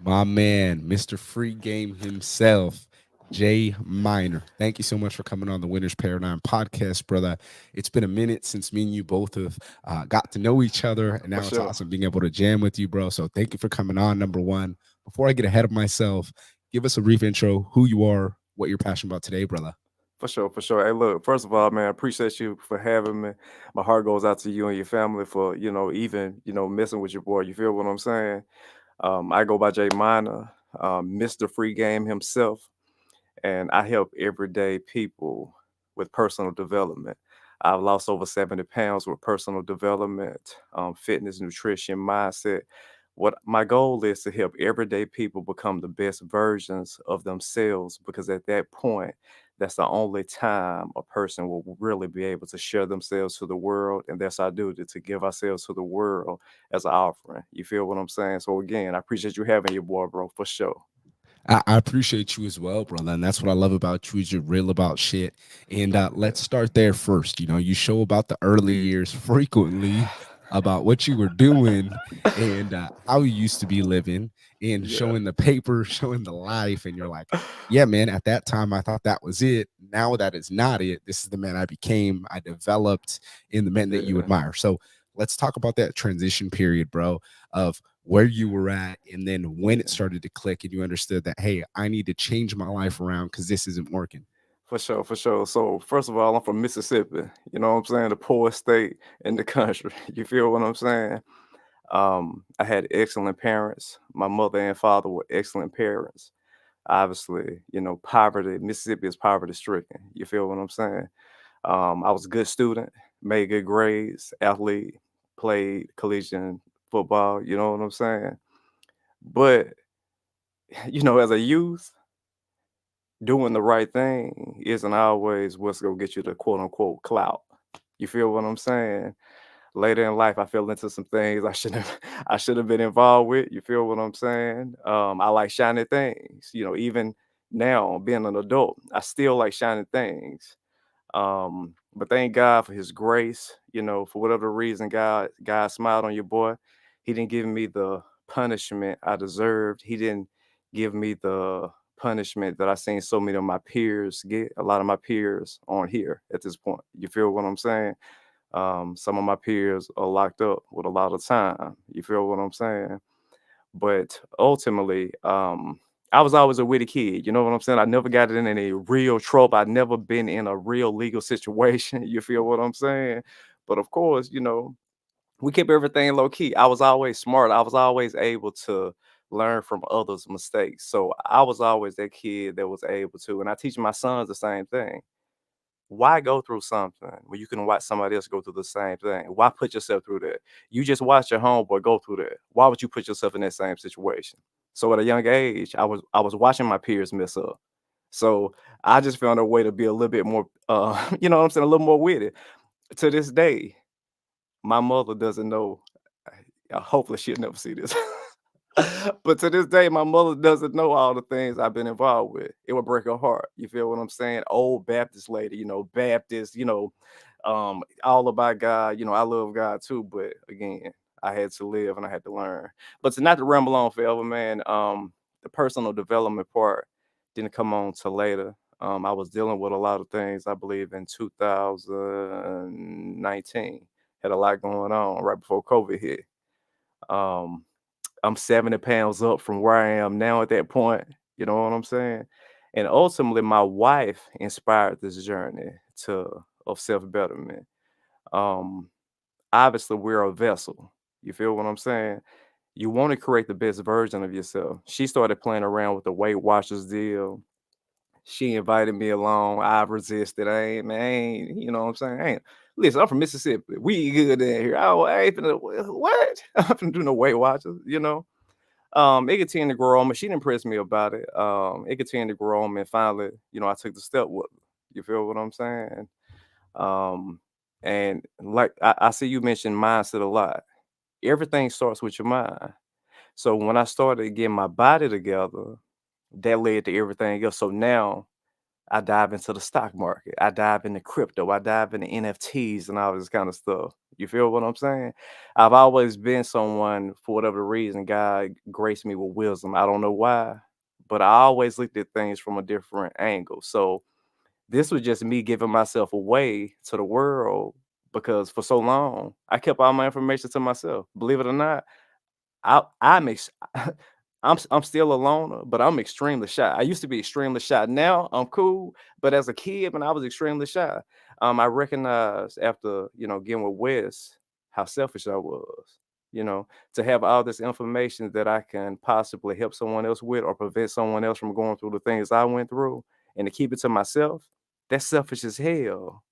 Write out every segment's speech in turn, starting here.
My man, Mr. Free Game himself, Jay Minor. Thank you so much for coming on the Winners Paradigm podcast, brother. It's been a minute since me and you both have got to know each other, and For now it's sure. awesome being able to jam with you, bro. So thank you for coming on. Number one, before I get ahead of myself, give us a brief intro, who you are, what you're passionate about today, brother. For sure, for sure. Hey, look, first of all, man, I appreciate you for having me. My heart goes out to you and your family for, even, messing with your boy. You feel what I'm saying? I go by Jay Minor, Mr. Free Game himself, and I help everyday people with personal development. I've lost over 70 pounds with personal development, fitness, nutrition, mindset. What my goal is to help everyday people become the best versions of themselves because at that point, that's the only time a person will really be able to share themselves to the world. And that's our duty to give ourselves to the world as an offering. You feel what I'm saying? So, again, I appreciate you having your boy, bro, for sure. I appreciate you as well, brother. And that's what I love about you is you're real about shit. And let's start there first. You show about the early years frequently about what you were doing and how you used to be living and Yeah. showing the paper, showing the life. And you're like, yeah, man, at that time, I thought that was it. Now that is not it. This is the man I became, I developed in the men that you Yeah. admire. So let's talk about that transition period, bro, of where you were at and then when it Yeah. started to click and you understood that, hey, I need to change my life around because this isn't working. For sure, for sure. So first of all, I'm from Mississippi. You know what I'm saying? The poorest state in the country. You feel what I'm saying? I had excellent parents. My mother and father were excellent parents. Obviously, poverty. Mississippi is poverty stricken. You feel what I'm saying? I was a good student, made good grades, athlete, played collegiate football. You know what I'm saying? But as a youth, doing the right thing isn't always what's gonna get you the quote unquote clout. You feel what I'm saying? Later in life, I fell into some things I shouldn't have, I should have been involved with. You feel what I'm saying? I like shiny things. Even now being an adult, I still like shiny things. But thank God for His grace. For whatever reason, God smiled on your boy. He didn't give me the punishment I deserved. He didn't give me the punishment that I seen so many of my peers get. A lot of my peers aren't here at this point. You feel what I'm saying? Some of my peers are locked up with a lot of time. You feel what I'm saying? But ultimately, I was always a witty kid. You know what I'm saying? I never got in any real trouble. I never been in a real legal situation. You feel what I'm saying? But of course, we kept everything low key. I was always smart. I was always able to learn from others' mistakes. So I was always that kid that was able to. And I teach my sons the same thing. Why go through something when you can watch somebody else go through the same thing? Why put yourself through that? You just watch your homeboy go through that. Why would you put yourself in that same situation? So at a young age, I was watching my peers mess up. So I just found a way to be a little bit more, you know what I'm saying, a little more with it. To this day, my mother doesn't know. Hopefully, she'll never see this. But to this day, my mother doesn't know all the things I've been involved with. It would break her heart. You feel what I'm saying? Old Baptist lady, Baptist, all about God. I love God too, but again, I had to live and I had to learn. But to not to ramble on forever, man. The personal development part didn't come on till later. I was dealing with a lot of things. I believe in 2019, had a lot going on right before COVID hit. Um, I'm 70 pounds up from where I am now at that point. You know what I'm saying? And ultimately, my wife inspired this journey to of self betterment. Um, Obviously, we're a vessel. You feel what I'm saying? You want to create the best version of yourself. She started playing around with the Weight Watchers deal. She invited me along. I resisted. I ain't, you know what I'm saying? Listen, I'm from Mississippi. We eat good in here. I ain't finna, what? I'm finna do no Weight Watchers. It continued to grow on me. She didn't press me about it. It continued to grow on me, and finally, I took the step with her. You feel what I'm saying? Um, and like I see you mention mindset a lot. Everything starts with your mind. So when I started getting my body together, that led to everything else. So now I dive into the stock market. I dive into crypto. I dive into NFTs and all this kind of stuff. You feel what I'm saying? I've always been someone, for whatever reason, God graced me with wisdom. I don't know why, but I always looked at things from a different angle. So this was just me giving myself away to the world because for so long I kept all my information to myself. Believe it or not, I'm I'm still a loner, but I'm extremely shy. I used to be extremely shy. Now I'm cool, but as a kid, when I was extremely shy, I recognized after getting with Wes how selfish I was. To have all this information that I can possibly help someone else with or prevent someone else from going through the things I went through, and to keep it to myself, that's selfish as hell.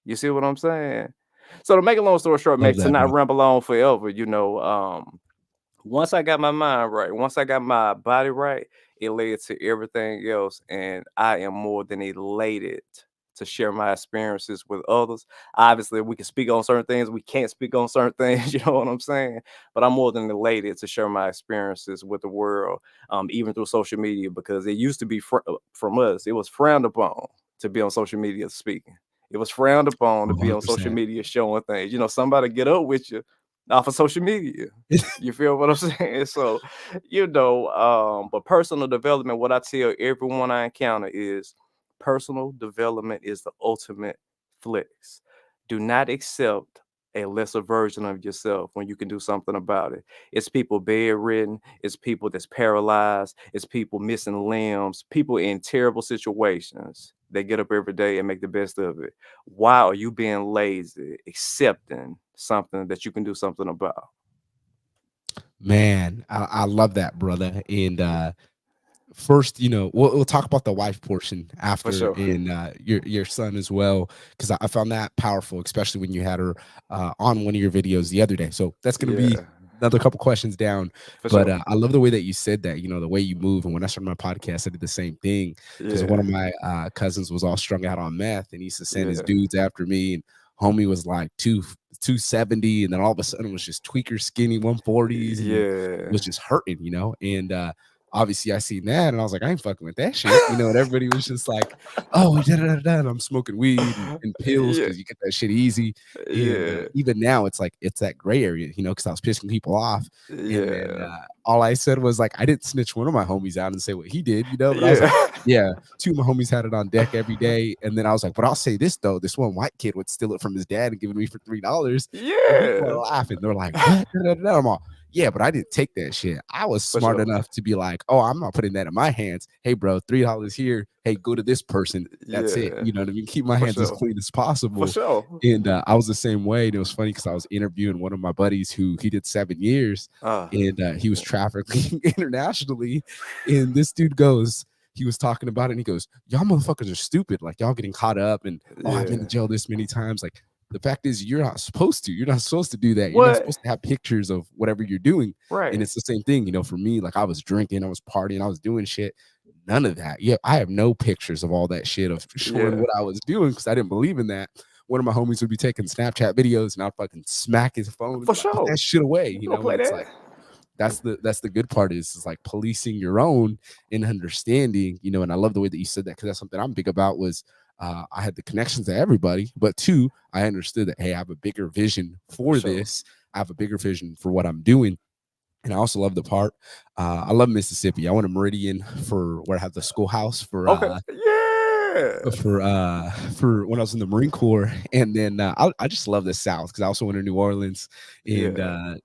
You see what I'm saying? So to make a long story short, Love Max, to that, bro. not ramble on forever, once I got my mind right, once I got my body right, it led to everything else. And I am more than elated to share my experiences with others. Obviously, we can speak on certain things, we can't speak on certain things, you know what I'm saying? But I'm more than elated to share my experiences with the world, even through social media, because it used to be from us, it was frowned upon to be on social media speaking. It was frowned upon to be on social 100%. media showing things. Somebody get up with you off of social media. You feel what I'm saying? So, but personal development, what I tell everyone I encounter is personal development is the ultimate flex. Do not accept a lesser version of yourself when you can do something about it. It's people bedridden, it's people that's paralyzed, it's people missing limbs, people in terrible situations. They get up every day and make the best of it. Why are you being lazy, accepting something that you can do something about? Man, I love that, brother. And first, we'll talk about the wife portion For after, sure. and your son as well, because I found that powerful, especially when you had her on one of your videos the other day. So that's going to be Yeah, another couple questions down. for But sure. I love the way that you said that, the way you move. And when I started my podcast, I did the same thing, because one Yeah, of my cousins was all strung out on meth, and he used to send his yeah, dudes after me, and homie was like 270, and then all of a sudden was just tweaker skinny 140s, and yeah, was just hurting, and obviously I seen that and I was like, I ain't fucking with that shit, and everybody was just like, oh, da, da, da, da, and I'm smoking weed and pills yeah, because you get that shit easy. And yeah, even now it's like it's that gray area, because I was pissing people off. And then yeah, all I said was like, I didn't snitch one of my homies out and say what he did, but I was like, yeah, yeah, two of my homies had it on deck every day. And then I was like, but I'll say this though, this one white kid would steal it from his dad and give it to me for $3. And people are yeah, laughing. They're like, what? Da, da, da, da. I'm all, yeah, but I didn't take that shit. I was for smart sure. enough to be like, oh, I'm not putting that in my hands. Hey, bro, $3 here. Hey, go to this person. That's it. Yeah, You know what I mean? Keep my for hands as sure, clean as for possible. sure. And I was the same way. And it was funny because I was interviewing one of my buddies who he did 7 years, and he was Yeah, trafficking internationally. And this dude goes, he was talking about it, and he goes, y'all motherfuckers are stupid. Like, y'all getting caught up, and oh, I've been to yeah. jail this many times. Like, the fact is, you're not supposed to. You're not supposed to do that. You're not What? supposed to have pictures of whatever you're doing. And Right. it's the same thing, for me. Like, I was drinking, I was partying, I was doing shit. None of that. Yeah, I have no pictures of all that shit of showing Yeah, what I was doing because I didn't believe in that. One of my homies would be taking Snapchat videos, and I'd fucking smack his phone and for be like, "Put sure. that shit away," You gonna And play it's that? like that's the good part is like policing your own and understanding, and I love the way that you said that because that's something I'm big about was I had the connections to everybody, but two, I understood that, hey, I have a bigger vision For for sure. this. I have a bigger vision for what I'm doing. And I also love the part. I love Mississippi. I went to Meridian for where I had the schoolhouse Okay. Yeah. for when I was in the Marine Corps, and then I just love the South because I also went to New Orleans, and Yeah.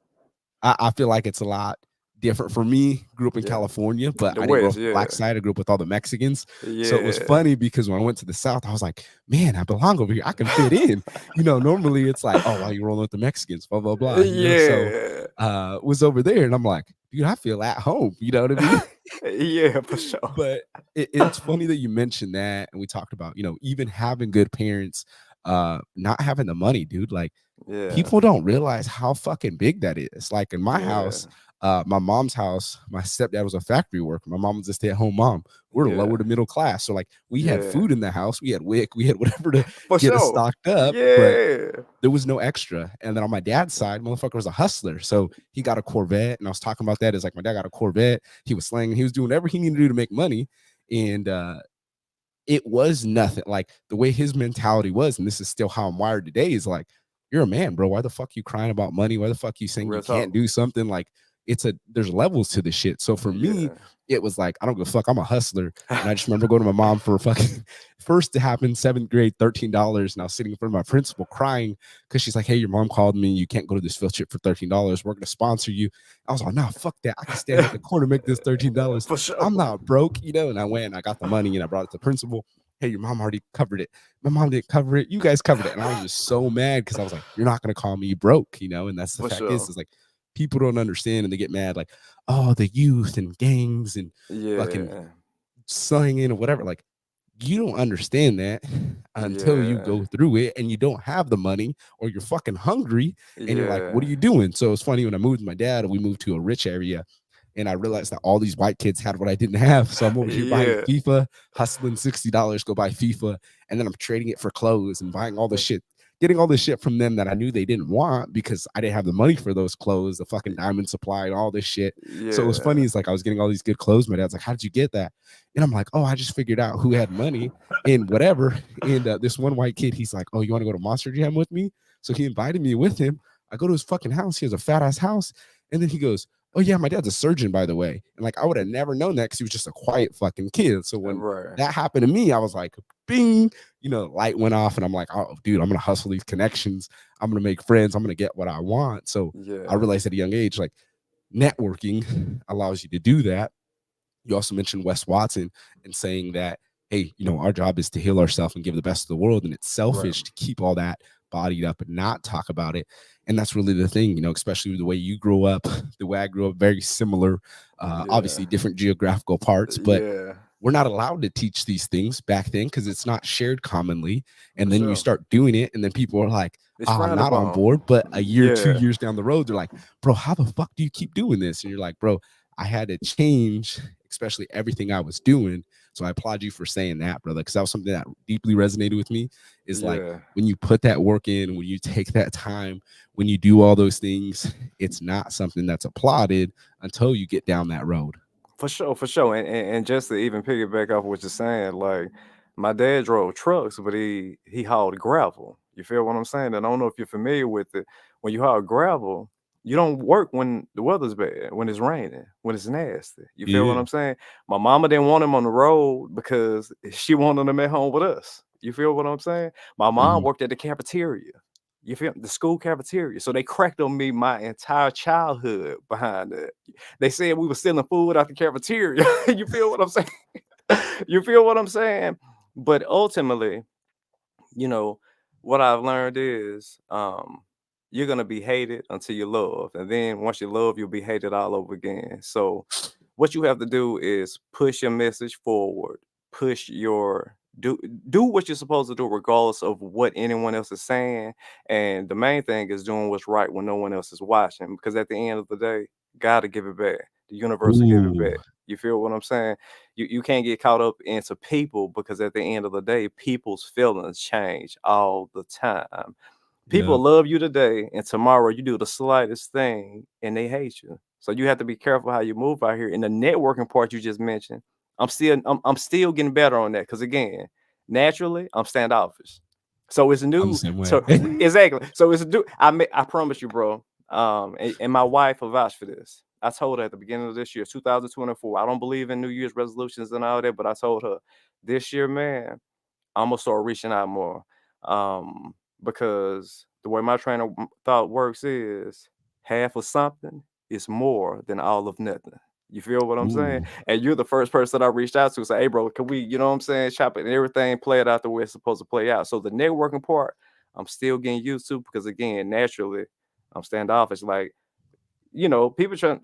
I feel like it's a lot different for me. Grew up in Yeah. California, but The I didn't grow West. up on the black Yeah. side. I grew up with all the Mexicans. So it was Yeah. funny because when I went to the South, I was like, man, I belong over here. I can fit in. Normally it's like, oh, why you rolling with the Mexicans? Blah, blah, blah. So Yeah. was over there and I'm like, dude, I feel at home. You know what I mean? Yeah, for sure. But it's funny that you mentioned that. And we talked about, even having good parents, not having the money, dude. Like, Yeah. people don't realize how fucking big that is. Like in my Yeah. house, my mom's house, my stepdad was a factory worker. My mom was a stay-at-home mom. We're Yeah. lower to middle class. So like we had Yeah. food in the house, we had wick, we had whatever to For get us sure. stocked up, but Yeah. there was no extra. And then on my dad's side, motherfucker was a hustler. So he got a Corvette. And I was talking about that as like my dad got a Corvette. He was slanging, he was doing whatever he needed to do to make money. And it was nothing. Like the way his mentality was, and this is still how I'm wired today, is like you're a man, bro. Why the fuck you crying about money? Why the fuck you saying Real you can't talk. do something? Like there's levels to this shit. So for me, Yeah. it was like, I don't give a fuck. I'm a hustler. And I just remember going to my mom for fucking first it happened, seventh grade, $13. And I was sitting in front of my principal crying because she's like, hey, your mom called me. You can't go to this field trip for $13. We're gonna sponsor you. I was like, nah, fuck that. I can stand at the corner, make this $13. For sure. I'm not broke, And I went and I got the money and I brought it to the principal. Hey, your mom already covered it. My mom didn't cover it. You guys covered it. And I was just so mad because I was like, you're not going to call me broke, And that's the For fact sure. is like people don't understand and they get mad, like, oh, the youth and gangs and fucking Yeah. slanging or whatever. Like, you don't understand that until you Yeah. go through it and you don't have the money or you're fucking hungry and you're like, what are Yeah. you doing? So it's funny when I moved with my dad, we moved to a rich area and I realized that all these white kids had what I didn't have. So I'm over here buying Yeah. FIFA, hustling $60, go buy FIFA, and then I'm trading it for clothes and buying all the shit, getting all this shit from them that I knew they didn't want because I didn't have the money for those clothes, the fucking diamond supply, and all this shit. So it was funny. Yeah. It's like I was getting all these good clothes. My dad's like, "How did you get that?" And I'm like, "Oh, I just figured out who had money and whatever." And this one white kid, he's like, "Oh, you want to go to Monster Jam with me?" So he invited me with him. I go to his fucking house. He has a fat ass house, and then he goes, oh yeah, my dad's a surgeon, by the way. And like I would have never known that because he was just a quiet fucking kid. So when Right. that happened to me, I was like, bing, light went off, and I'm like, oh, dude, I'm gonna hustle these connections. I'm gonna make friends. I'm gonna get what I want. So I Yeah. realized at a young age, like networking allows you to do that. You also mentioned Wes Watson and saying that, hey, our job is to heal ourselves and give the best of the world. And it's Right. selfish to keep all that bodied up and not talk about it. And that's really the thing, especially the way you grew up, the way I grew up, very similar, Yeah. obviously different geographical parts, but Yeah. we're not allowed to teach these things back then because it's not shared commonly. For And then you sure. start doing it, and then people are like, It's ah, I'm frowned not on upon. board. But a year, two Yeah. years down the road, they're like, bro, how the fuck do you keep doing this? And you're like, bro, I had to change, especially everything I was doing. So I applaud you for saying that, brother, because that was something that deeply resonated with me. Is like Yeah. when you put that work in, when you take that time, when you do all those things, it's not something that's applauded until you get down that road. For sure, for sure. And just to even piggyback off what you're saying, like my dad drove trucks, but he hauled gravel. You feel what I'm saying? And I don't know if you're familiar with it. When you haul gravel, you don't work when the weather's bad, when it's raining, when it's nasty. You feel what Yeah. I'm saying? My mama didn't want him on the road because she wanted him at home with us. You feel what I'm saying? My mom Mhm. worked at the cafeteria. You feel the school cafeteria. So they cracked on me my entire childhood behind that. They said we were stealing food out the cafeteria. You feel what I'm saying? You feel what I'm saying? But ultimately, you know, what I've learned is you're gonna be hated until you love. And then once you love, you'll be hated all over again. So what you have to do is push your message forward, push your do what you're supposed to do regardless of what anyone else is saying. And the main thing is doing what's right when no one else is watching. Because at the end of the day, God will give it back. The universe will give it Ooh, back. You feel what I'm saying? You can't get caught up into people because at the end of the day, people's feelings change all the time. People yep. love you today, and tomorrow you do the slightest thing and they hate you. So you have to be careful how you move out here. In the networking part you just mentioned, I'm still getting better on that because again, naturally I'm standoffish. So it's I'm the new. same way. So exactly. So it's new. I promise you, bro. And my wife will vouch for this. I told her at the beginning of this year, 2024. I don't believe in New Year's resolutions and all that, but I told her this year, man, I'm gonna start reaching out more. Because the way my trainer thought works is half of something is more than all of nothing. You feel what I'm saying? Ooh, And you're the first person that I reached out to say, hey, bro, can we, you know what I'm saying, shop it and everything, play it out the way it's supposed to play out. So the networking part, I'm still getting used to because again, naturally, I'm standoffish. Like, people trying,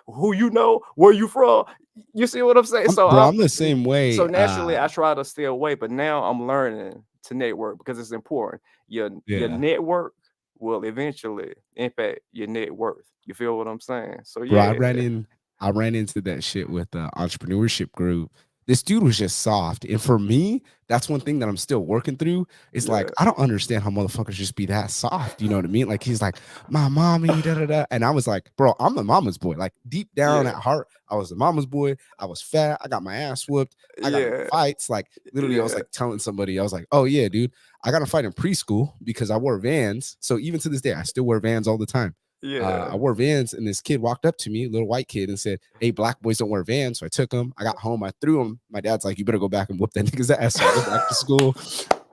who where you from. You see what I'm saying? I'm, So bro, I'm I'm the same so way. naturally I try to stay away, but now I'm learning to network because it's important. Your Yeah, network will eventually impact your net worth. You feel what I'm saying? So bro, yeah. I ran into that shit with the entrepreneurship group. this dude was just soft. And for me, that's one thing that I'm still working through. Is like, Yeah. I don't understand how motherfuckers just be that soft. You know what I mean? Like he's like, my mommy, da da da. And I was like, bro, I'm the mama's boy. Like deep down Yeah. at heart, I was the mama's boy. I was fat. I got my ass whooped. I got in Yeah. fights. Like literally, I was Yeah. like telling somebody, I was like, oh yeah, dude, I got in a fight in preschool because I wore Vans. So even to this day, I still wear Vans all the time. I Yeah. wore Vans, and this kid walked up to me, a little white kid, and said, "Hey, black boys don't wear Vans." So I took them. I got home. I threw them. My dad's like, "You better go back and whoop that nigga's ass." So I go back to school,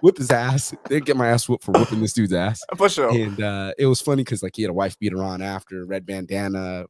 whip his ass. Then get my ass whooped for whooping this dude's ass. For sure. And it was funny because like he had a wife beater on after, red bandana,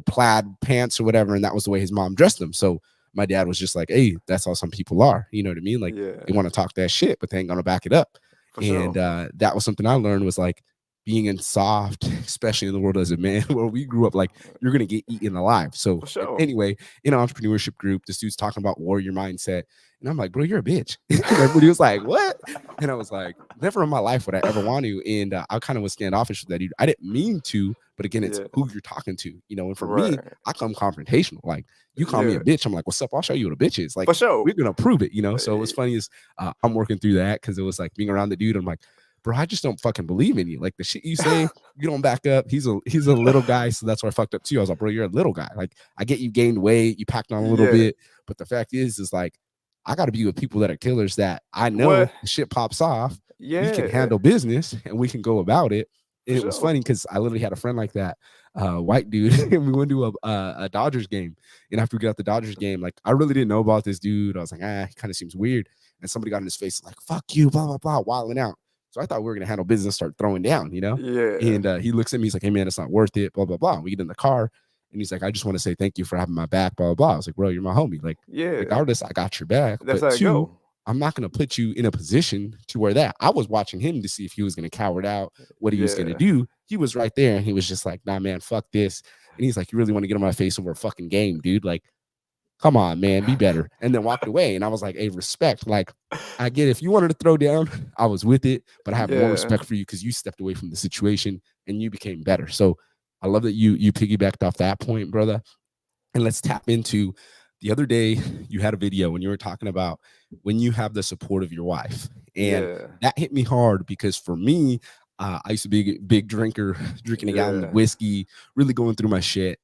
plaid pants or whatever, and that was the way his mom dressed him. So my dad was just like, "Hey, that's how some people are." You know what I mean? Like they Yeah. want to talk that shit, but they ain't gonna back it up. For And sure. that was something I learned was like being in soft, especially in the world as a man, where we grew up, like you're gonna get eaten alive. So For sure. anyway, in an entrepreneurship group, this dude's talking about warrior mindset, and I'm like, bro, you're a bitch. And everybody was like, what? And I was like, never in my life would I ever want to. And I kind of was standoffish with that dude. I didn't mean to, but again, it's Yeah. who you're talking to, And for me, Right. I come confrontational. Like you call me a Yeah. bitch, I'm like, what's up? I'll show you what a bitch is. Like For sure. we're gonna prove it. So it was Eh, funny is I'm working through that because it was like being around the dude. I'm like, bro, I just don't fucking believe in you. Like the shit you say, you don't back up. He's a little guy, so that's why I fucked up too. I was like, bro, you're a little guy. Like I get you gained weight, you packed on a little Yeah. bit, but the fact is like I got to be with people that are killers that I What? know the shit pops off. We can Yeah. handle business and we can go about it. For And it was sure. funny because I literally had a friend like that, white dude, and we went to a Dodgers game. And after we got the Dodgers game, like I really didn't know about this dude. I was like, he kind of seems weird. And somebody got in his face like, "Fuck you," blah blah blah, wilding out. So I thought we were gonna handle business, start throwing down. Yeah. And he looks at me, he's like, "Hey man, it's not worth it." Blah blah blah. We get in the car, and he's like, "I just want to say thank you for having my back." Blah blah blah. I was like, "Bro, you're my homie. Like, Yeah. regardless, I got your back. That's But how it two, go. I'm not gonna put you in a position to where that I was watching him to see if he was gonna coward out, what he was gonna Yeah. do. He was right there, and he was just like, "Nah, man, fuck this." And he's like, "You really want to get on my face over a fucking game, dude? Like, come on, man, be better." And then walked away. And I was like, hey, respect. Like, I get it. If you wanted to throw down, I was with it, but I have more Yeah. respect for you because you stepped away from the situation and you became better. So I love that you piggybacked off that point, brother. And let's tap into the other day you had a video when you were talking about when you have the support of your wife. And Yeah. that hit me hard because for me, I used to be a big drinker, drinking a gallon of Yeah. whiskey, really going through my shit,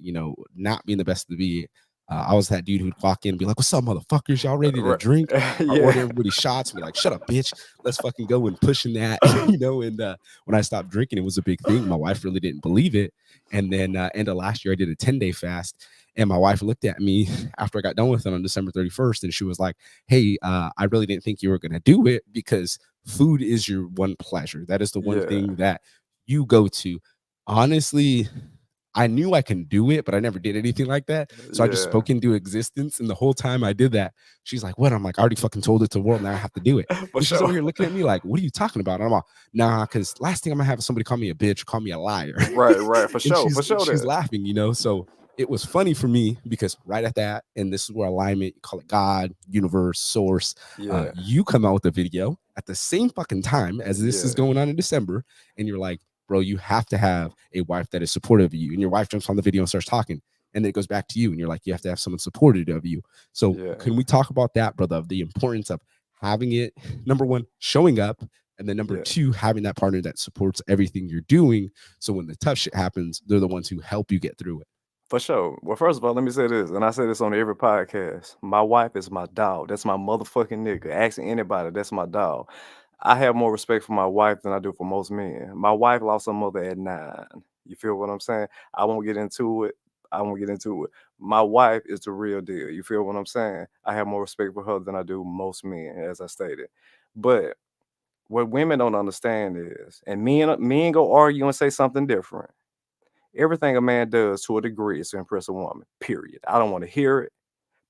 not being the best to be. I was that dude who'd walk in and be like, "What's up, motherfuckers? Y'all ready to Right. drink?" I order Yeah. everybody shots and be like, "Shut up, bitch. Let's fucking go," and pushing that, And when I stopped drinking, it was a big thing. My wife really didn't believe it. And then end of last year, I did a 10-day fast. And my wife looked at me after I got done with it on December 31st, and she was like, "Hey, I really didn't think you were going to do it because food is your one pleasure. That is the one Yeah. thing that you go to." Honestly, I knew I can do it, but I never did anything like that. So I just Yeah. spoke into existence. And the whole time I did that, she's like, "What?" I'm like, "I already fucking told it to the world. Now I have to do it." For And she's over sure. here looking at me like, "What are you talking about?" And I'm like, "Nah, because last thing I'm gonna have is somebody call me a bitch or call me a liar." Right, right. For And sure. For sure she's that. laughing. So it was funny for me because right at that, and this is where alignment, you call it God, universe, source, Yeah. you come out with a video at the same fucking time as this is Yeah. going on in December, and you're like, bro, you have to have a wife that is supportive of you. And your wife jumps on the video and starts talking. And then it goes back to you. And you're like, you have to have someone supportive of you. So Yeah. can we talk about that, brother? Of the importance of having it, number one, showing up. And then number Yeah. two, having that partner that supports everything you're doing. So when the tough shit happens, they're the ones who help you get through it. For sure. Well, first of all, let me say this, and I say this on every podcast. My wife is my dog. That's my motherfucking nigga. Asking anybody, that's my dog. I have more respect for my wife than I do for most men. My wife lost her mother at 9. You feel what I'm saying? I won't get into it. I won't get into it. My wife is the real deal. You feel what I'm saying? I have more respect for her than I do most men, as I stated. But what women don't understand is, and men go argue and say something different. Everything a man does to a degree is to impress a woman. Period. I don't want to hear it.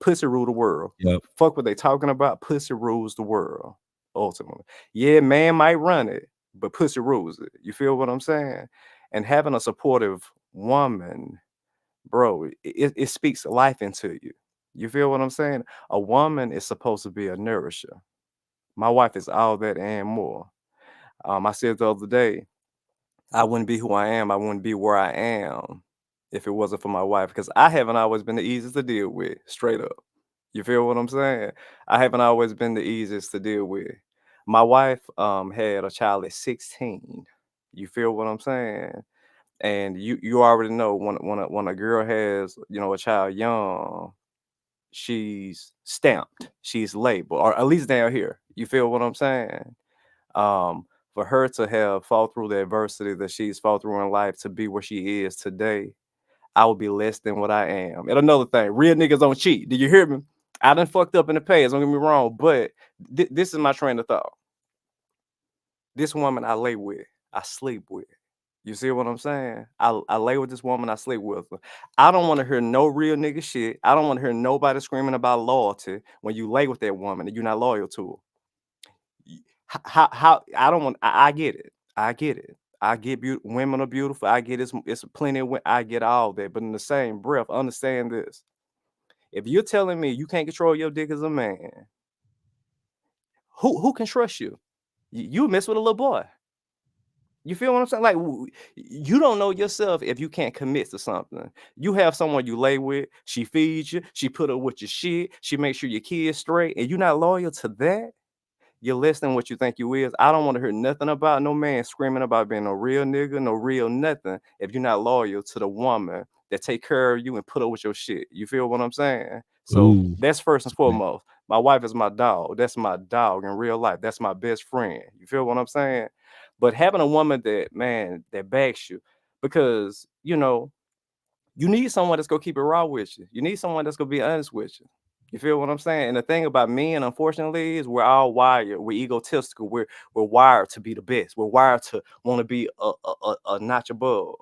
Pussy rule the world. Yep. Fuck what they talking about. Pussy rules the world. Ultimately, yeah, man might run it, but pussy rules it. You feel what I'm saying? And having a supportive woman, bro, it speaks life into you. You feel what I'm saying? A woman is supposed to be a nourisher. My wife is all that and more. I said the other day, I wouldn't be who I am. I wouldn't be where I am if it wasn't for my wife because I haven't always been the easiest to deal with, straight up. You feel what I'm saying? I haven't always been the easiest to deal with. My wife had a child at 16. You feel what I'm saying? And you already know when a girl has, you know, a child young, she's stamped, she's labeled, or at least down here. You feel what I'm saying? For her to have fought through the adversity that she's fought through in life to be where she is today, I would be less than what I am. And another thing, real niggas don't cheat. Do you hear me? I done fucked up in the past. Don't get me wrong, but this is my train of thought. This woman I lay with, I sleep with. You see what I'm saying? I lay with this woman, I sleep with her. I don't want to hear no real nigga shit. I don't want to hear nobody screaming about loyalty when you lay with that woman and you're not loyal to her. How I don't want. I get it. I get it. I get women are beautiful. I get it's plenty of I get all that. But in the same breath, understand this: if you're telling me you can't control your dick as a man, who can trust you? You mess with a little boy. You feel what I'm saying? Like you don't know yourself if you can't commit to something. You have someone you lay with, she feeds you, she put up with your shit, she makes sure your kids straight, and you're not loyal to that. You're less than what you think you is. I don't want to hear nothing about no man screaming about being a real nigga, no real nothing, if you're not loyal to the woman that take care of you and put up with your shit. You feel what I'm saying? So Ooh, that's first and respect. foremost. My wife is my dog. That's my dog in real life. That's my best friend. You feel what I'm saying? But having a woman that, man, that backs you, because you need someone that's gonna keep it raw with you. You need someone that's gonna be honest with you. You feel what I'm saying? And the thing about men, unfortunately, is we're all wired. We're egotistical. We're wired to be the best. We're wired to want to be a notch above.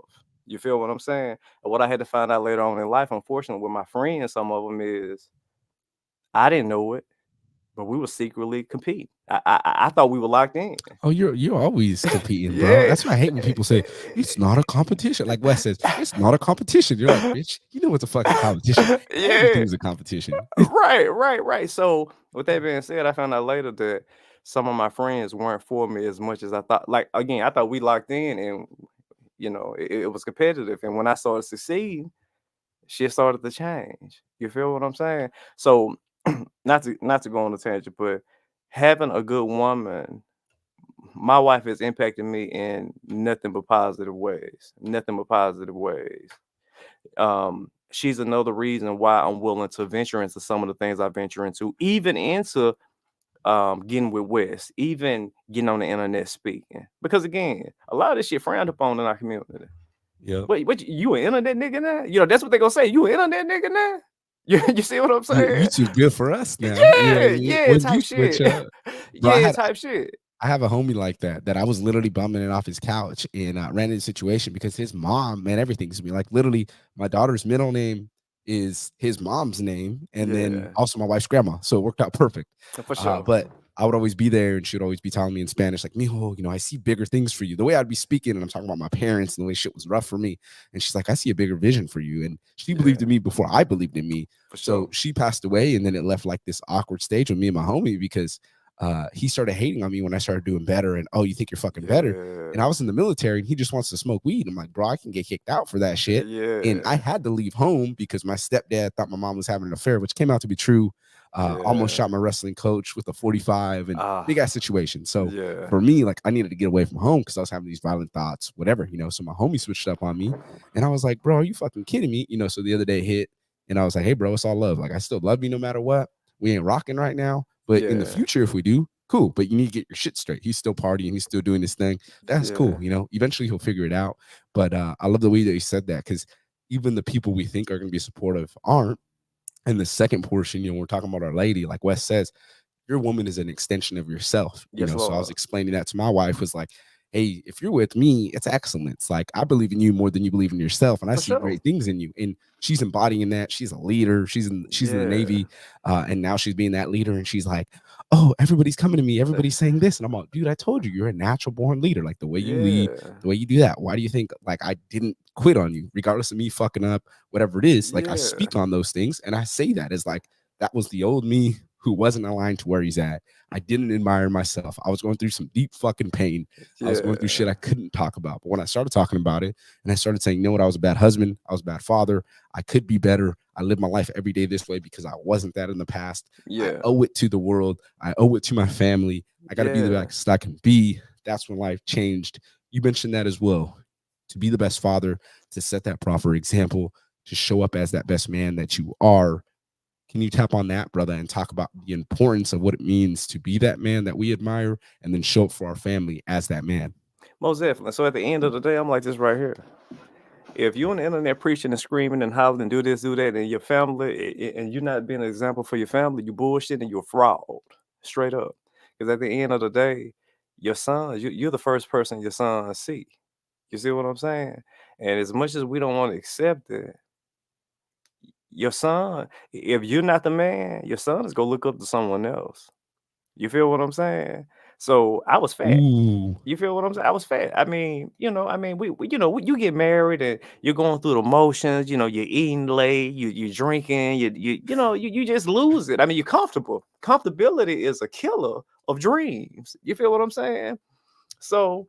You feel what I'm saying? And what I had to find out later on in life, unfortunately, with my friends, some of them is I didn't know it, but we were secretly competing. I thought we were locked in. Oh, you're always competing, bro. Yeah. That's why I hate when people say it's not a competition. Like Wes says, it's not a competition. You're like, bitch, you know what's a fucking competition. Yeah. Everything's a competition. Right. So with that being said, I found out later that some of my friends weren't for me as much as I thought. Like again, I thought we locked in and it was competitive. And when I started to succeed, shit started to change. You feel what I'm saying? So not to go on a tangent, but having a good woman, my wife has impacted me in nothing but positive ways. Nothing but positive ways. She's another reason why I'm willing to venture into some of the things I venture into, even into getting with West, even getting on the internet speaking. Because again, a lot of this shit frowned upon in our community. Yep. Wait, you an internet nigga now? That's what they gonna say. You an internet nigga now? You see what I'm You saying? too good for us now. You know what Yeah, I mean? yeah, When you type switch shit. up, bro, Yeah, type shit. I have a homie like that that I was literally bumming it off his couch and ran into a situation because his mom, man, everything's to me. Like literally, my daughter's middle name is his mom's name, and then Yeah, also my wife's grandma. So it worked out perfect. for sure. But I would always be there, and she'd always be telling me in Spanish, like, "Mijo, I see bigger things for you." The way I'd be speaking, and I'm talking about my parents and the way shit was rough for me, and she's like, "I see a bigger vision for you." And she believed Yeah, in me before I believed in me. for So sure. she passed away, and then it left like this awkward stage with me and my homie because he started hating on me when I started doing better. And oh, you think you're fucking better? And I Yeah, was in the military, and he just wants to smoke weed. I'm like, bro, I can get kicked out for that shit. And I yeah, had to leave home because my stepdad thought my mom was having an affair, which came out to be true. Almost yeah. shot my wrestling coach with a 45 and big Ah, ass situation. So yeah, for me, like I needed to get away from home because I was having these violent thoughts, whatever. So my homie switched up on me, and I was like, bro, are you fucking kidding me? So the other day hit, and I was like, hey, bro, it's all love. Like I still love you no matter what. We ain't rocking right now, but in the yeah, future, if we do, cool. But you need to get your shit straight. He's still partying. He's still doing his thing. That's cool. yeah, Eventually he'll figure it out. But I love the way that you said that because even the people we think are going to be supportive aren't. And the second portion, we're talking about our lady, like Wes says, your woman is an extension of yourself. yes, So I was Lord, explaining that to my wife, was like, hey, if you're with me, it's excellence. Like I believe in you more than you believe in yourself, and I for see sure. great things in you. And she's embodying that. She's a leader. She's in the Yeah, Navy, and now she's being that leader. And she's like, oh, everybody's coming to me. Everybody's saying this, and I'm like, dude, I told you, you're a natural born leader. Like the way you lead, yeah, the way you do that. Why do you think like I didn't quit on you, regardless of me fucking up, whatever it is? Like I yeah, speak on those things, and I say that as like that was the old me who wasn't aligned to where he's at. I didn't admire myself. I was going through some deep fucking pain. I was going through shit yeah, I couldn't talk about. But when I started talking about it and I started saying, you know what, I was a bad husband, I was a bad father, I could be better, I live my life every day this way because I wasn't that in the past. I Yeah. owe it to the world. I owe it to my family. I got to be the Yeah. best I can be. That's when life changed. You mentioned that as well. To be the best father, to set that proper example, to show up as that best man that you are. Can you tap on that, brother, and talk about the importance of what it means to be that man that we admire and then show up for our family as that man? Most definitely. So at the end of the day, I'm like this right here. If you on the internet preaching and screaming and hollering and do this, do that, and your family, and you're not being an example for your family, you bullshit and you're a fraud, straight up. Because at the end of the day, your son, you're the first person your son see. You see what I'm saying? And as much as we don't want to accept it, your son, if you're not the man, your son is gonna look up to someone else. You feel what I'm saying? So I was fat. Ooh, You feel what I'm saying? I was fat. I mean, we you get married and you're going through the motions. You're eating late, you drinking, you just lose it. I mean, you're comfortable. Comfortability is a killer of dreams. You feel what I'm saying? So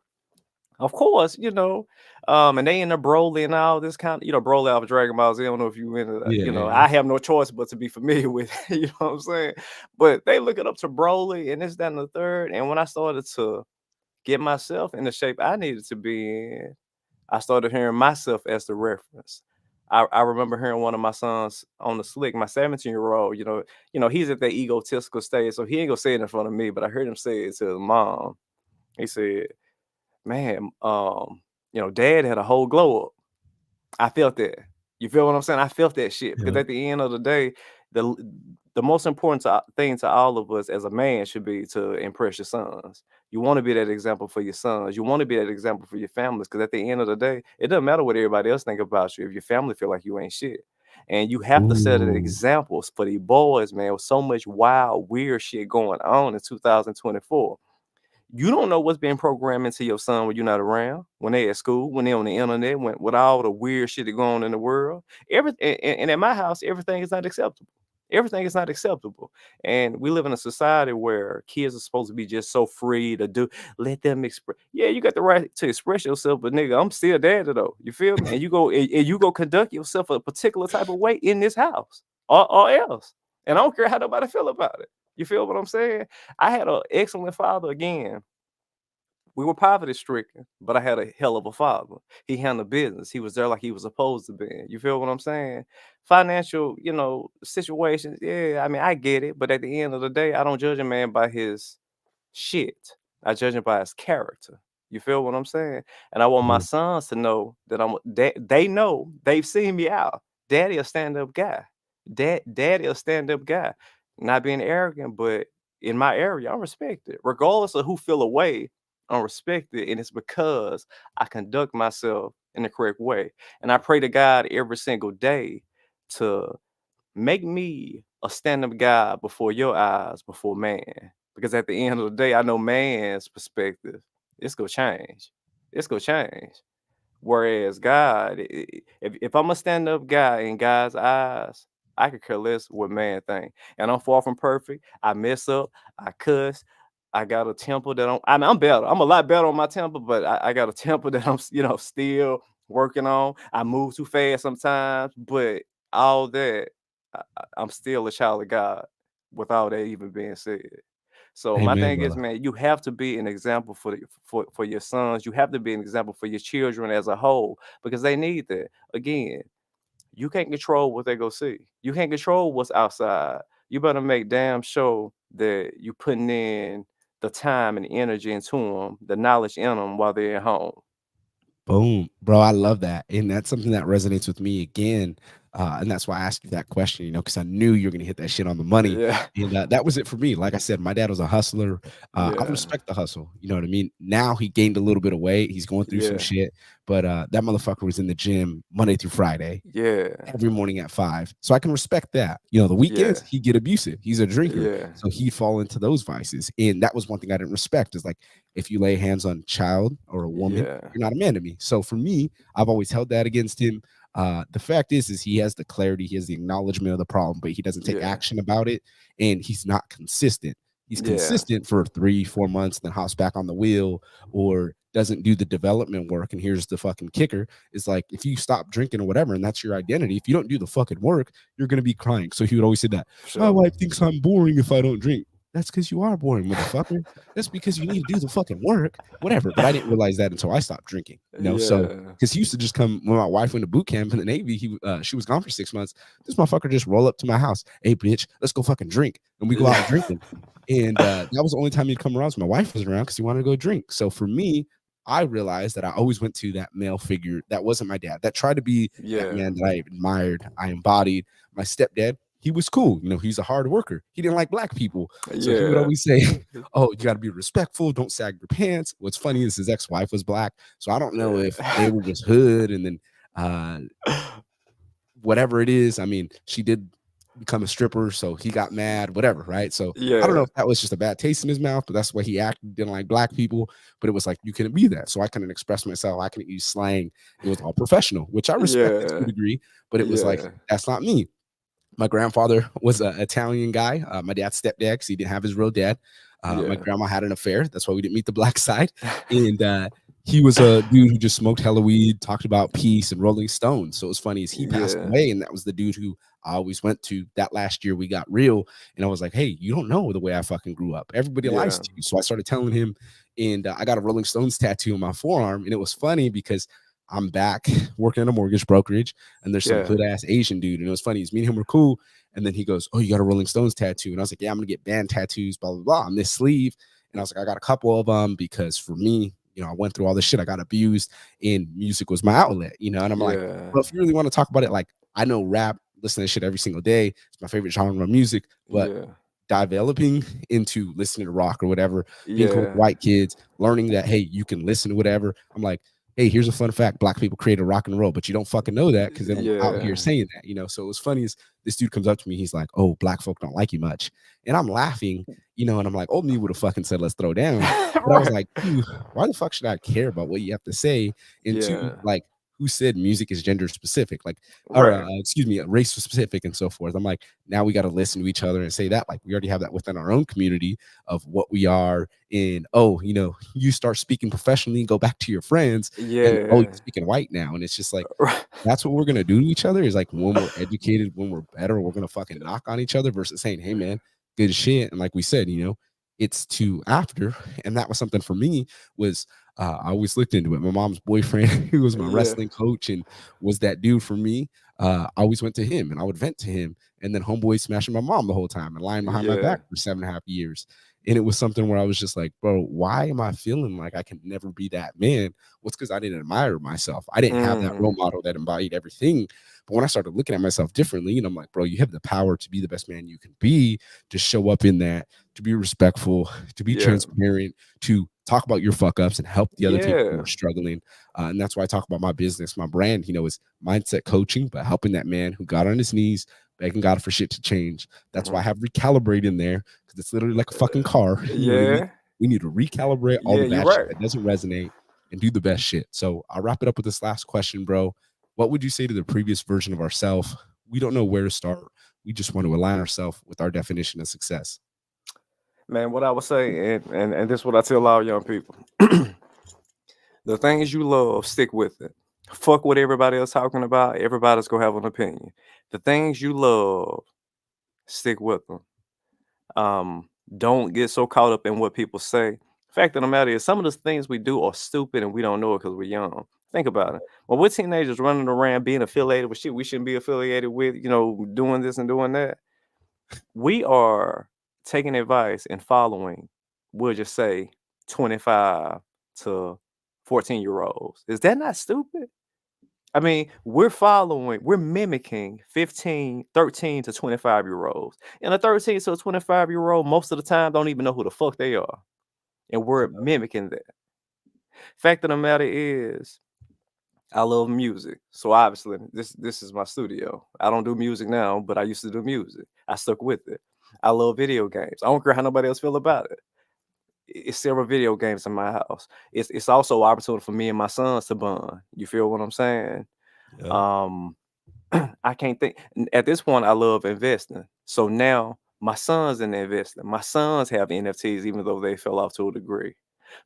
of course, and they in the Broly and all this kind of, Broly off of Dragon Ball Z. I don't know if you into that. yeah, yeah. I have no choice but to be familiar with it, you know what I'm saying? But they looking up to Broly and this, that, and the third. And when I started to get myself in the shape I needed to be in, I started hearing myself as the reference. I remember hearing one of my sons on the slick, my 17-year-old, he's at that egotistical stage, so he ain't gonna say it in front of me, but I heard him say it to his mom. He said, man, dad had a whole glow up. I felt that. You feel what I'm saying? I felt that shit because Yep. at the end of the day, the the most important thing to all of us as a man should be to impress your sons. You want to be that example for your sons. You want to be that example for your families because at the end of the day, it doesn't matter what everybody else think about you if your family feel like you ain't shit. And you have to set an Ooh. examples for the boys, man, with so much wild, weird shit going on in 2024. You don't know what's being programmed into your son when you're not around, when they at school, when they on the internet, when with all the weird shit that going on in the world. Everything and at my house, everything is not acceptable. Everything is not acceptable. And we live in a society where kids are supposed to be just so free to let them express. Yeah, you got the right to express yourself, but nigga, I'm still daddy though. You feel me? And you go conduct yourself a particular type of way in this house or else. And I don't care how nobody feel about it. You feel what I'm saying? I had an excellent father again. We were poverty stricken, but I had a hell of a father. He handled business. He was there like he was supposed to be. You feel what I'm saying? Financial, situations. Yeah, I mean, I get it, but at the end of the day, I don't judge a man by his shit. I judge him by his character. You feel what I'm saying? And I want my Mm. sons to know that they know they've seen me out. Daddy a stand-up guy. Daddy a stand-up guy. Not being arrogant, but in my area, I'm respected. Regardless of who feel away, I'm respected. And it's because I conduct myself in the correct way. And I pray to God every single day to make me a stand-up guy before your eyes, before man. Because at the end of the day, I know man's perspective, it's gonna change. It's gonna change. Whereas God, if I'm a stand-up guy in God's eyes, I could care less what man think. And I'm far from perfect. I mess up. I cuss. I got a temper that I'm better. I'm a lot better on my temper, but I got a temper that I'm still working on. I move too fast sometimes, but all that I'm still a child of God. Without that even being said. So my Amen, thing is, brother. man, you have to be an example for your sons. You have to be an example for your children as a whole because they need that. Again, you can't control what they go see. You can't control what's outside. You better make damn sure that you putting in the time and energy into them, the knowledge in them while they're at home. Boom, bro. I love that. And that's something that resonates with me again. And that's why I asked you that question, because I knew you were going to hit that shit on the money. Yeah, And that was it for me. Like I said, my dad was a hustler. I yeah, respect the hustle. You know what I mean? Now he gained a little bit of weight. He's going through some yeah, shit. But that motherfucker was in the gym Monday through Friday, yeah, every morning at 5. So I can respect that. The yeah, weekends, he'd get abusive. He's a drinker. yeah, So he'd fall into those vices. And that was one thing I didn't respect is like, if you lay hands on a child or a woman, yeah, you're not a man to me. So for me, I've always held that against him. The fact is he has the clarity, he has the acknowledgement of the problem, but he doesn't take yeah, action about it, and he's not consistent. He's yeah, consistent for 3, 4 months, then hops back on the wheel, or doesn't do the development work. And here's the fucking kicker: is like if you stop drinking or whatever, and that's your identity, if you don't do the fucking work, you're gonna be crying. So he would always say that For my sure. wife thinks I'm boring if I don't drink. That's because you are boring, motherfucker. That's because you need to do the fucking work, whatever. But I didn't realize that until I stopped drinking, you know. So Yeah. because he used to just come when my wife went to boot camp in the Navy, she was gone for 6 months. This motherfucker just roll up to my house, hey bitch, let's go fucking drink, and we go out Yeah. drinking. And that was the only time he'd come around. So my wife wasn't around because he wanted to go drink. So for me, I realized that I always went to that male figure that wasn't my dad, that tried to be that Yeah. man that I admired, I embodied. My stepdad, he was cool. You know, he's a hard worker. He didn't like black people. So he would Yeah. always say, oh, you got to be respectful. Don't sag your pants. What's funny is his ex wife was black. So I don't know if they Yeah. were just hood and then uh, whatever it is. I mean, she did become a stripper, so he got mad, whatever, right? So I don't know Yeah. if that was just a bad taste in his mouth, but that's why he acted, didn't like black people. But it was like you couldn't be that. So I couldn't express myself. I couldn't use slang. It was all professional, which I respected to a Yeah. degree, but it was like Yeah. that's not me. My grandfather was an Italian guy. My dad's stepdad, because he didn't have his real dad. My Yeah. grandma had an affair. That's why we didn't meet the black side. And he was a dude who just smoked hella weed, talked about peace and Rolling Stones. So it was funny as he passed Yeah. away, and that was the dude who I always went to. That last year we got real, and I was like, "Hey, you don't know the way I fucking grew up. Everybody lies Yeah. to you." So I started telling him, and I got a Rolling Stones tattoo on my forearm, and it was funny because I'm back working at a mortgage brokerage, and there's some Yeah. hood ass Asian dude, and it was funny. He's me and him were cool, and then he goes, "Oh, you got a Rolling Stones tattoo?" And I was like, "Yeah, I'm gonna get band tattoos, blah blah blah, on this sleeve." And I was like, "I got a couple of them because for me, you know, I went through all this shit. I got abused, and music was my outlet, you know." And I'm like, Yeah. "Well, if you really want to talk about it, like, I know rap, listen to shit every single day. It's my favorite genre of music, but." Yeah. Developing into listening to rock or whatever, being cool with Yeah. white kids, learning that hey, you can listen to whatever. I'm like, hey, here's a fun fact: black people created rock and roll, but you don't fucking know that because they don't out here Yeah. saying that, you know. So it was funny as this dude comes up to me, he's like, "Oh, black folk don't like you much," and I'm laughing, you know, and I'm like, "Old me would have fucking said, let's throw down," but I was Right. like, "Dude, why the fuck should I care about what you have to say?" And two, Yeah. like, who said music is gender specific, like, or Right. excuse me, race specific and so forth? I'm like, now we got to listen to each other and say that, like, we already have that within our own community of what we are. And oh, you know, you start speaking professionally and go back to your friends, and oh, you're Yeah. speaking white now, and it's just like Right. that's what we're gonna do to each other. Is like when we're educated, when we're better, we're gonna fucking knock on each other versus saying, "Hey, man, good shit." And like we said, you know, it's to after, and that was something for me was. I always looked into it. My mom's boyfriend, who was my Yeah. wrestling coach and was that dude for me, I always went to him and I would vent to him. And then homeboy smashing my mom the whole time and lying behind my back Yeah. for 7.5 years. And it was something where I was just like, bro, why am I feeling like I can never be that man? What's because I didn't admire myself. I didn't have that role Mhm. model that embodied everything. But when I started looking at myself differently, and I'm like, bro, you have the power to be the best man you can be, to show up in that, to be respectful, to be Yeah. transparent, to talk about your fuck ups and help the other people who Yeah. are struggling. And that's why I talk about my business, my brand, you know, is mindset coaching, but helping that man who got on his knees, begging God for shit to change. That's why I Mhm. have recalibrate in there because it's literally like a fucking car. You know what I mean? Yeah. We need to recalibrate all Yeah, the you're bad shit right. that doesn't resonate and do the best shit. So I'll wrap it up with this last question, bro. What would you say to the previous version of ourselves? We don't know where to start. We just want to align ourselves with our definition of success. Man, what I would say, and this is what I tell all young people. The things you love, stick with it. Fuck what everybody else talking about. Everybody's gonna have an opinion. The things you love, stick with them. Don't get so caught up in what people say. Fact of the matter is, some of the things we do are stupid and we don't know it because we're young. Think about it. When we're teenagers running around being affiliated with shit we shouldn't be affiliated with, doing this and doing that, we are taking advice and following, we'll just say 25 to 14-year olds. Is that not stupid? I mean, we're mimicking 15, 13 to 25-year-olds. And a 13 to a 25-year-old, most of the time, don't even know who the fuck they are. And we're mimicking that. Fact of the matter is, I love music. So obviously, this is my studio. I don't do music now, but I used to do music. I stuck with it. I love video games. I don't care how nobody else feel about it. It's several video games in my house. It's also an opportunity for me and my sons to bond. You feel what I'm saying? Yep. Um, I can't think at this point. I love investing. So now my sons in investing. My sons have NFTs, even though they fell off to a degree.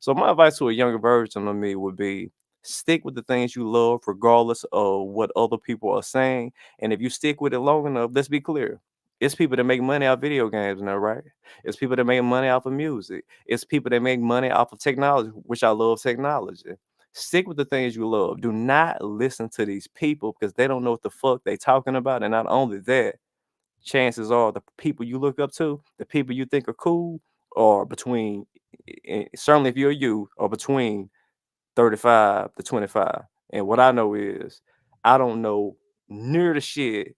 So my advice to a younger version of me would be stick with the things you love regardless of what other people are saying. And if you stick with it long enough, let's be clear. It's people that make money off video games now, right? It's people that make money off of music. It's people that make money off of technology, which I love technology. Stick with the things you love. Do not listen to these people because they don't know what the fuck they talking about. And not only that, chances are the people you look up to, the people you think are cool, are between, certainly if you're you, are between 35 to 25. And what I know is I don't know near the shit.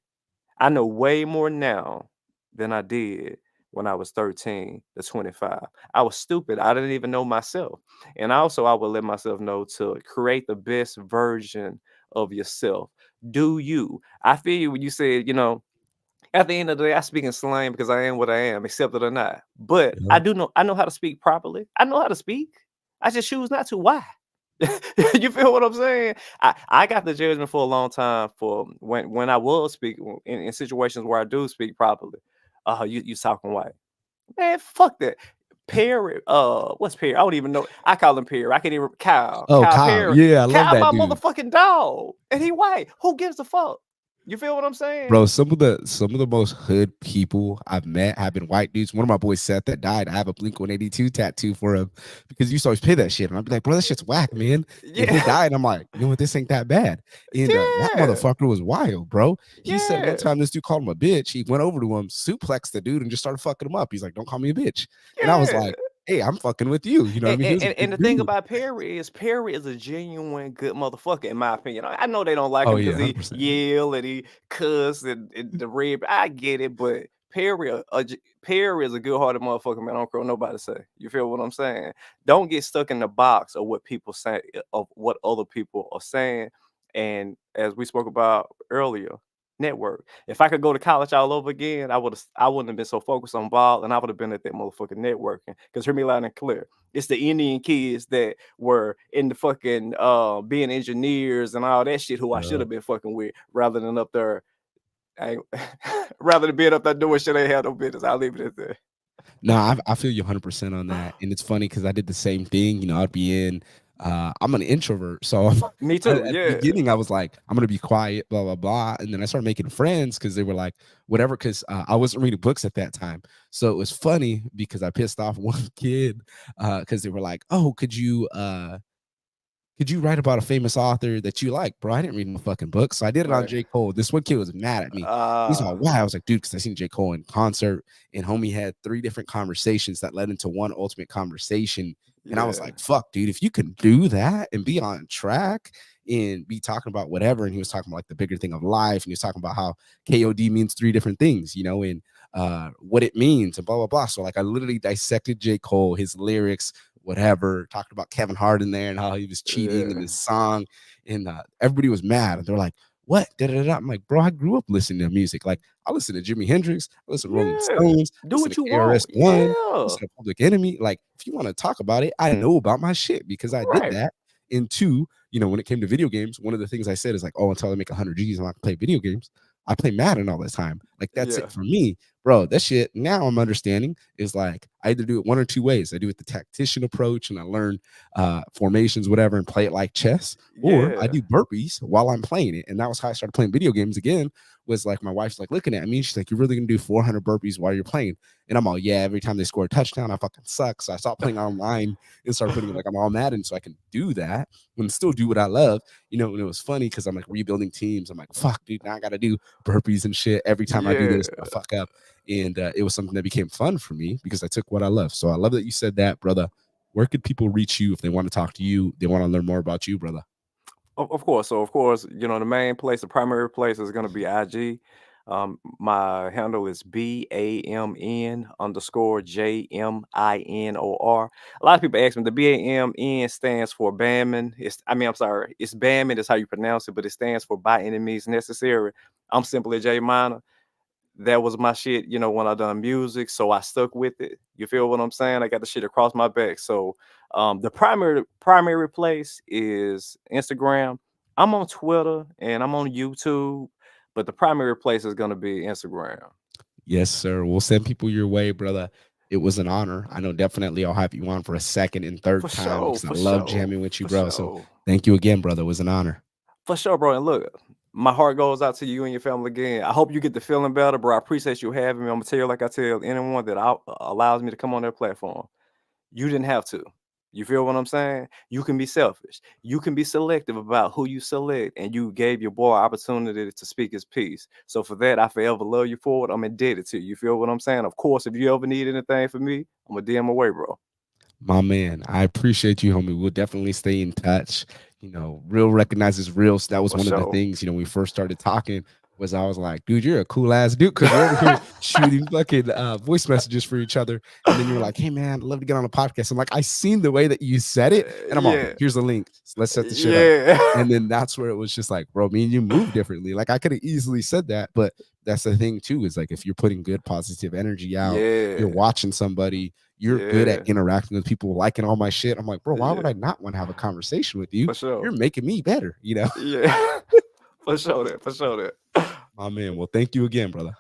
I know way more now than I did when I was 13 to 25. I was stupid. I didn't even know myself. And also, I would let myself know to create the best version of yourself. Do you? I feel you when you said, at the end of the day, I speak in slang because I am what I am, accept it or not. But Yeah. I know how to speak properly. I know how to speak. I just choose not to. Why? You feel what I'm saying? I got the judgment for a long time for when I was speaking in situations where I do speak properly. You talking white. Man, fuck that. Perry, what's Perry? I don't even know. I call him Perry. I can't even Kyle. Oh, Kyle Kyle. Perry. Yeah, I love Kyle that my dude. motherfucking dog. And he white. Who gives a fuck? You feel what I'm saying? Bro, some of the most hood people I've met have been white dudes. One of my boys, Seth, that died. I have a Blink 182 tattoo for him because he used to always pay that shit. And I'd be like, bro, that shit's whack, man. And he Yeah. died. I'm like, you know what? This ain't that bad. And that Yeah. motherfucker was wild, bro. He said one Yeah. time this dude called him a bitch. He went over to him, suplexed the dude, and just started fucking him up. He's like, don't call me a bitch. And I was Yeah. like, hey, I'm fucking with you. You know what I And, mean? He was a and big the thing dude. about Perry is a genuine good motherfucker, in my opinion. I know they don't like Oh, him yeah, because he 100%. yell and he cuss and the red. I get it, but Perry is a good-hearted motherfucker, man. I don't care what nobody say. You feel what I'm saying? Don't get stuck in the box of what people say, of what other people are saying. And as we spoke about earlier, network. If I could go to college all over again, I wouldn't have been so focused on ball, and I would have been at that motherfucking networking. Because hear me loud and clear, it's the Indian kids that were in the fucking being engineers and all that shit who I should Yeah. have been fucking with rather than up there. I ain't- rather than being up there doing shit I ain't had no business. I'll leave it at that. No, I feel you 100% on that, and it's funny because I did the same thing. I'd be in. I'm an introvert, so Me at too. the Yeah. beginning I was like, I'm gonna be quiet, blah blah blah, and then I started making friends because they were like, whatever. Because I wasn't reading books at that time, so it was funny because I pissed off one kid because they were like, oh, could you write about a famous author that you like, bro? I didn't read no fucking book. So I did it on Right. J. Cole. This one kid was mad at me. He's Uh all, why? I was like, dude, because I seen J. Cole in concert, and homie had 3 different conversations that led into one ultimate conversation. And I was yeah. like, fuck, dude, if you can do that and be on track and be talking about whatever. And he was talking about like the bigger thing of life. And he was talking about how KOD means 3 different things, and what it means and blah, blah, blah. So like I literally dissected J. Cole, his lyrics, whatever, talked about Kevin Hart in there and how he was cheating in Yeah. this song. And everybody was mad. And they're like, what? Da, da, da. I'm like, bro, I grew up listening to music. Like, I listen to Jimi Hendrix, I listen to Rolling Yeah. Stones, I Do listen what to you want. KRS-One, I Yeah. listen to Public Enemy. Like, if you want to talk about it, I know about my shit because I did Right. that. And two, when it came to video games, one of the things I said is like, oh, until I make 100 G's, I'm not gonna play video games. I play Madden all the time. Like, that's Yeah. it for me, bro. That shit now I'm understanding is like I either do it one or two ways. I do it the tactician approach and I learn formations, whatever, and play it like chess, or I Yeah. do burpees while I'm playing it. And that was how I started playing video games again. Was like my wife's like looking at me. She's like, "You're really gonna do 400 burpees while you're playing?" And I'm all, "Yeah." Every time they score a touchdown, I fucking suck. So I stopped playing online and started putting like I'm all mad, and so I can do that and still do what I love. And it was funny because I'm like rebuilding teams. I'm like, "Fuck, dude, now I gotta do burpees and shit every time I do Yeah. this. I fuck up." And it was something that became fun for me because I took what I love. So I love that you said that, brother. Where could people reach you if they want to talk to you? They want to learn more about you, brother. Of course. So of course, the main place, the primary place is gonna be IG. My handle is BAMN_JMINOR. A lot of people ask me, the BAMN stands for Banman. I'm sorry, it's Banman is how you pronounce it, but it stands for by any means necessary. I'm simply J Minor. That was my shit, when I done music. So I stuck with it. You feel what I'm saying? I got the shit across my back. So the primary place is Instagram. I'm on Twitter and I'm on YouTube, but the primary place is gonna be Instagram. Yes, sir. We'll send people your way, brother. It was an honor. I know definitely I'll have you on for a second and For third time sure, because I for love sure, jamming with you, for bro. So sure. thank you again, brother. It was an honor. For sure, bro. And look, my heart goes out to you and your family again. I hope you get the feeling better, bro. I appreciate you having me. I'm gonna tell you like I tell anyone that allows me to come on their platform. You didn't have to. You feel what I'm saying? You can be selfish. You can be selective about who you select, and you gave your boy opportunity to speak his piece. So for that, I forever love you for it. I'm indebted to you. You feel what I'm saying? Of course, if you ever need anything from me, I'm gonna DM away, bro. My man, I appreciate you, homie. We'll definitely stay in touch. Real recognizes real. So that was For one of the sure. things, when we first started talking, was I was like, dude, you're a cool ass dude. Cause we're over here shooting fucking voice messages for each other. And then you were like, hey man, I'd love to get on a podcast. I'm like, I seen the way that you said it. And I'm all, Yeah. here's a link. Let's set the shit up. Yeah. And then that's where it was just like, bro, me and you move differently. Like I could have easily said that, but that's the thing too, is like if you're putting good positive energy out, you're Yeah. watching somebody, you're good at Yeah. interacting with people, liking all my shit. I'm like, bro, why would Yeah. I not want to have a conversation with you? For sure. You're making me better, Yeah. For sure that. For sure that. My man. Well, thank you again, brother.